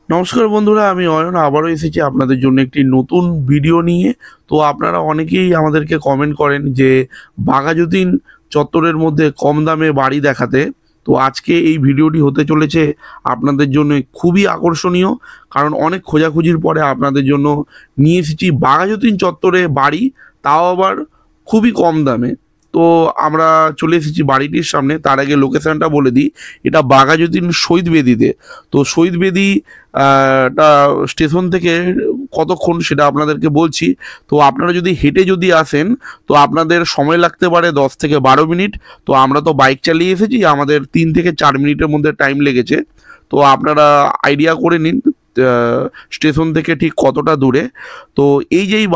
নমস্কার বন্ধুরা, আমি অয়ন আবারও এসেছি আপনাদের জন্য একটি নতুন ভিডিও নিয়ে। তো আপনারা অনেকেই আমাদেরকে কমেন্ট করেন যে বাঘাযতীন চত্বরের মধ্যে কম দামে বাড়ি দেখাতে। তো আজকে এই ভিডিওটি হতে চলেছে আপনাদের জন্য খুবই আকর্ষণীয়, কারণ অনেক খোঁজাখুঁজির পরে আপনাদের জন্য নিয়ে এসেছি বাঘাযতীন চত্বরে বাড়ি, তাও আবার খুবই কম দামে। তো আমরা চলে এসেছি বাড়িটির সামনে। তার আগে লোকেশনটা বলে দিই, এটা বাঘাযতীন শহীদ বেদিতে। তো শহীদ বেদি টা স্টেশন থেকে কতক্ষণ সেটা আপনাদেরকে বলছি। তো আপনারা যদি হেঁটে যদি আসেন তো আপনাদের সময় লাগতে পারে 10 থেকে 12 মিনিট। তো আমরা তো বাইক চালিয়ে এসেছি, আমাদের 3 থেকে 4 মিনিটের মধ্যে টাইম লেগেছে। তো আপনারা আইডিয়া করে নিন স্টেশন থেকে ঠিক কতটা দূরে। তো এই যে এই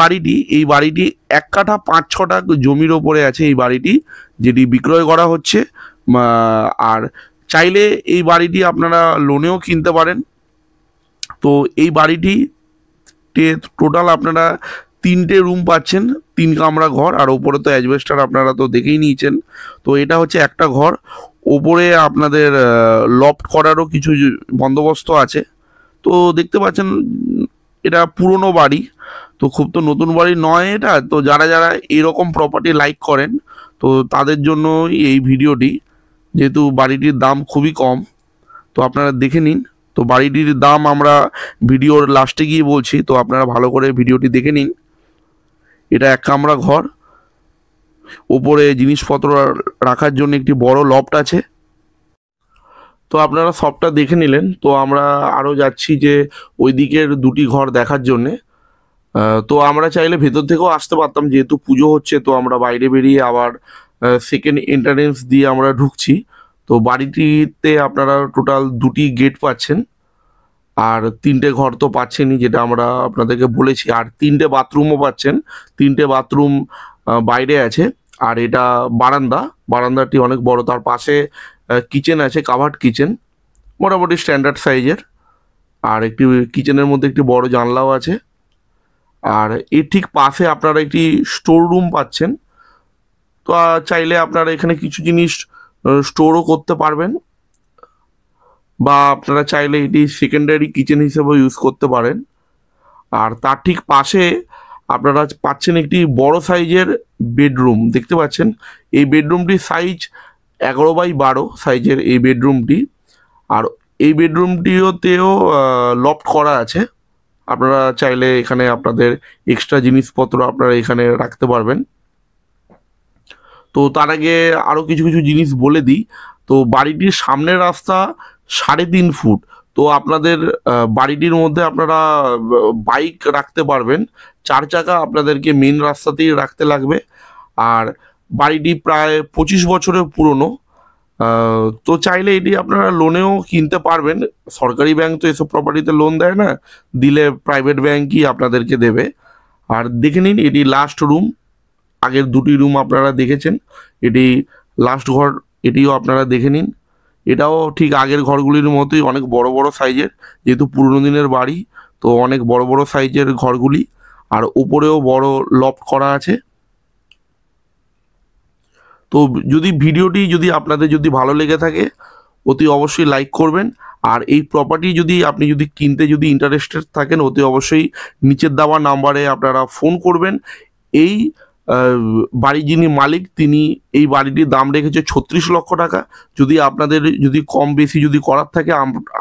বাড়িটি 1 কাঠা 5 ছটা জমির ওপরে আছে এই বাড়িটি, যেটি বিক্রয় করা হচ্ছে। আর চাইলে এই বাড়িটি আপনারা লোনেও কিনতে পারেন। তো এই বাড়িটিতে টোটাল আপনারা 3টে রুম পাচ্ছেন, 3 কামরা ঘর, আর ওপরে তো অ্যাজবেস্টার আপনারা তো দেখেই নিয়েছেন। তো এটা হচ্ছে একটা ঘর। ওপরে আপনাদের লফট করারও কিছু বন্দোবস্ত আছে। তো দেখতে পাচ্ছেন এটা পুরনো বাড়ি, তো খুব তো নতুন বাড়ি নয় এটা। তো যারা যারা এরকম প্রপার্টি লাইক করেন তো তাদের জন্য এই ভিডিওটি, যেহেতু বাড়িটির দাম খুবই কম। তো আপনারা দেখে নিন। তো বাড়িটির দাম আমরা ভিডিওর লাস্টে গিয়ে বলছি, তো আপনারা ভালো করে ভিডিওটি দেখে নিন। এটা 1 কামরা ঘর, ওপরে জিনিসপত্র রাখার জন্য একটি বড় লফট আছে। তো আপনারা সবটা দেখে নিলেন। তো আমরা আরও যাচ্ছি যে ওই দিকের 2টি ঘর দেখার জন্যে। তো আমরা চাইলে ভেতর থেকেও আসতে পারতাম, যেহেতু পুজো হচ্ছে। তো আমরা বাইরে বেরিয়ে আবার সেকেন্ড এন্ট্রান্স দিয়ে আমরা ঢুকছি। তো বাড়িটিতে আপনারা টোটাল 2টি গেট পাচ্ছেন, আর 3টে ঘর তো পাচ্ছেনই, যেটা আমরা আপনাদেরকে বলেছি। আর 3টে বাথরুমও পাচ্ছেন। 3টে বাথরুম বাইরে আছে। আর এটা বারান্দাটি অনেক বড়। তার পাশে কিচেন আছে, কাভার্ড কিচেন, মোটামুটি স্ট্যান্ডার্ড সাইজের। আর একটি কিচেনের মধ্যে একটি বড় জানলাও আছে। আর এর ঠিক পাশে আপনারা একটি স্টোর রুম পাচ্ছেন। তো চাইলে আপনারা এখানে কিছু জিনিস স্টোরও করতে পারবেন, বা আপনারা চাইলে এটি সেকেন্ডারি কিচেন হিসেবে ইউজ করতে পারেন। আর তার ঠিক পাশে আপনারা পাচ্ছেন একটি বড় সাইজের বেডরুম, দেখতে পাচ্ছেন। এই বেডরুমটির সাইজ 11x12 সাইজের এই বেডরুমটি। আর এই বেডরুমটিতেও লফট করা আছে। আপনারা চাইলে এখানে আপনাদের এক্সট্রা জিনিসপত্র আপনারা এখানে রাখতে পারবেন। তো তার আগে আরও কিছু কিছু জিনিস বলে দিই। তো বাড়িটির সামনের রাস্তা 3.5 ফুট। তো আপনাদের বাড়িটির মধ্যে আপনারা বাইক রাখতে পারবেন। 4 চাকা আপনাদেরকে মেন রাস্তাতেই রাখতে লাগবে। আর বাড়িটি প্রায় 25 বছরের পুরনো। তো চাইলে এটি আপনারা লোনেও কিনতে পারবেন। সরকারি ব্যাংক তো এসব প্রপার্টিতে লোন দেয় না, দিলে প্রাইভেট ব্যাংকই আপনাদেরকে দেবে। আর দেখে নিন, এটি লাস্ট রুম। আগের 2টি রুম আপনারা দেখেছেন, এটি লাস্ট ঘর, এটিও আপনারা দেখে নিন। এটাও ঠিক আগের ঘরগুলির মতোই অনেক বড় বড় সাইজের, যেহেতু পুরনো দিনের বাড়ি। তো অনেক বড় বড় সাইজের ঘরগুলি। আর উপরেও বড় লফট করা আছে। তো ভিডিওটি যদি আপনাদের ভালো লেগে থাকে অতি অবশ্যই লাইক করবেন। আর এই প্রপার্টি আপনি কিনতে ইন্টারেস্টেড থাকেন, অতি অবশ্যই নিচের দেওয়া নাম্বারে আপনারা ফোন করবেন। এই বাড়ির যিনি মালিক, তিনি এই বাড়িটির দাম রেখেছে 36 লক্ষ টাকা। আপনাদের কম বেশি করার থাকে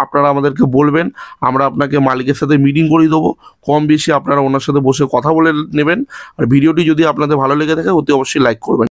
আপনারা আমাদেরকে বলবেন, আমরা আপনাকে মালিকের সাথে মিটিং করিয়ে দেবো। কম বেশি আপনারা ওনার সাথে বসে কথা বলে নেবেন। আর ভিডিওটি আপনাদের ভালো লেগে থাকে অতি অবশ্যই লাইক করবেন।